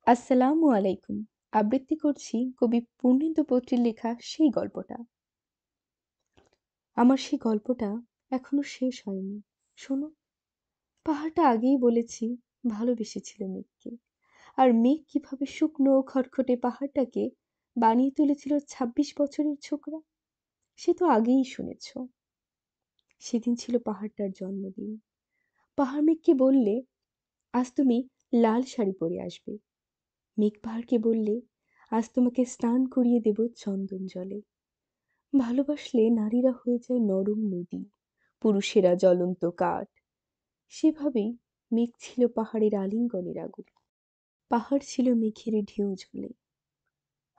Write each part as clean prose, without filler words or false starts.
আসসালামু আলাইকুম। আবৃত্তি করছি কবি পূর্ণেন্দু পত্রীর লেখা সেই গল্পটা। আমার সেই গল্পটা এখনো শেষ হয়নি। শোনো, পাহাড়টা আগেই বলেছি ভালোবেসেছিল মেঘকে। আর মেঘ কিভাবে শুকনো ও খটখটে পাহাড়টাকে বানিয়ে তুলেছিল ২৬ বছরের ছোকরা, সে তো আগেই শুনেছ। সেদিন ছিল পাহাড়টার জন্মদিন। পাহাড় মেঘকে বললে, আজ তুমি লাল শাড়ি পরে আসবে। মেঘ পাহাড়কে বললে, আজ তোমাকে স্নান করিয়ে দেব চন্দন জলে। ভালোবাসলে নারীরা হয়ে যায় নরম নদী, পুরুষেরা জ্বলন্ত কাঠ। সেভাবেই মেঘ ছিল পাহাড়ের আলিঙ্গনের আগুন, পাহাড় ছিল মেঘের ঢেউ জলে।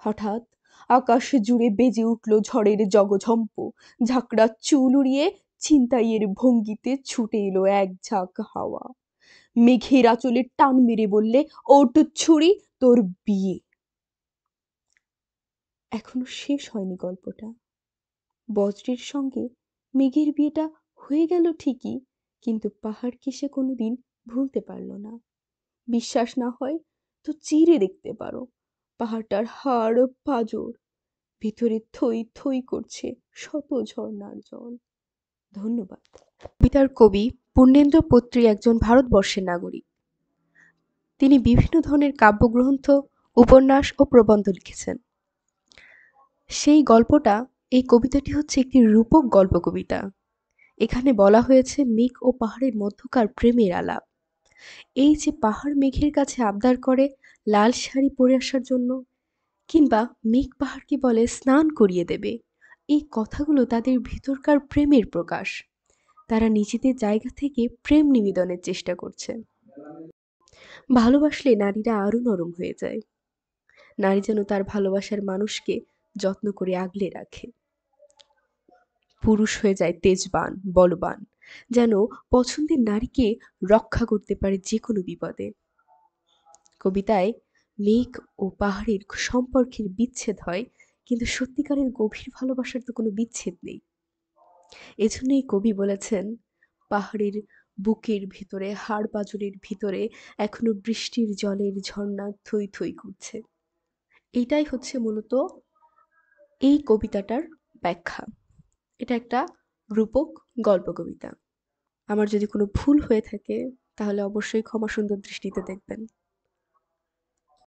হঠাৎ আকাশ জুড়ে বেজে উঠল ঝড়ের জগঝম্প। ঝাঁকড়া চুল উড়িয়ে ছিনতাইয়ের ভঙ্গিতে ছুটে এলো এক ঝাঁক হাওয়া। মেঘের আঁচলে টান মেরে বললে, ওঠ ছুরি, তোর বিয়ে। এখনো শেষ হয়নি গল্পটা। বজ্রের সঙ্গে মেঘের বিয়েটা হয়ে গেল ঠিকই, কিন্তু পাহাড়কে সে কোনোদিন ভুলতে পারল না। বিশ্বাস না হয় তো চিরে দেখতে পারো, পাহাড়টার হাড় পাঁজর, ভিতরে থই থই করছে শত ঝর্ণার জল। ধন্যবাদ। কবিতার কবি পূর্ণেন্দু পত্রী একজন ভারতবর্ষের নাগরিক। তিনি বিভিন্ন ধরনের কাব্যগ্রন্থ, উপন্যাস ও প্রবন্ধ লিখেছেন। সেই গল্পটা, এই কবিতাটি হচ্ছে একটি রূপক গল্প কবিতা। এখানে বলা হয়েছে মেঘ ও পাহাড়ের মধ্যকার প্রেমের আলাপ। এই যে পাহাড় মেঘের কাছে আবদার করে লাল শাড়ি পরে আসার জন্য, কিংবা মেঘ পাহাড়কে বলে স্নান করিয়ে দেবে, এই কথাগুলো তাদের ভিতরকার প্রেমের প্রকাশ। তারা নিজেদের জায়গা থেকে প্রেম নিবেদনের চেষ্টা করছে। ভালোবাসলে নারীরা আরো নরম হয়ে যায়। নারী যেন তার ভালোবাসার মানুষকে যত্ন করে আগলে রাখে। পুরুষ হয়ে যায় তেজবান, বলবান, যেন পছন্দের নারীকে রক্ষা করতে পারে যে কোনো বিপদে। কবিতায় মেঘ ও পাহাড়ের সম্পর্কের বিচ্ছেদ হয়, কিন্তু সত্যিকারের গভীর ভালোবাসার তো কোনো বিচ্ছেদ নেই। এজন্যই কবি বলেছেন, পাহাড়ের বুকের ভিতরে, হাড় পাঁজরের ভিতরে এখনো বৃষ্টির জলের ঝর্ণা থই থই করছে। এটাই হচ্ছে মূলত এই কবিতাটার ব্যাখ্যা। এটা একটা রূপক গল্প কবিতা। আমার যদি কোনো ভুল হয়ে থাকে তাহলে অবশ্যই ক্ষমা সুন্দর দৃষ্টিতে দেখবেন।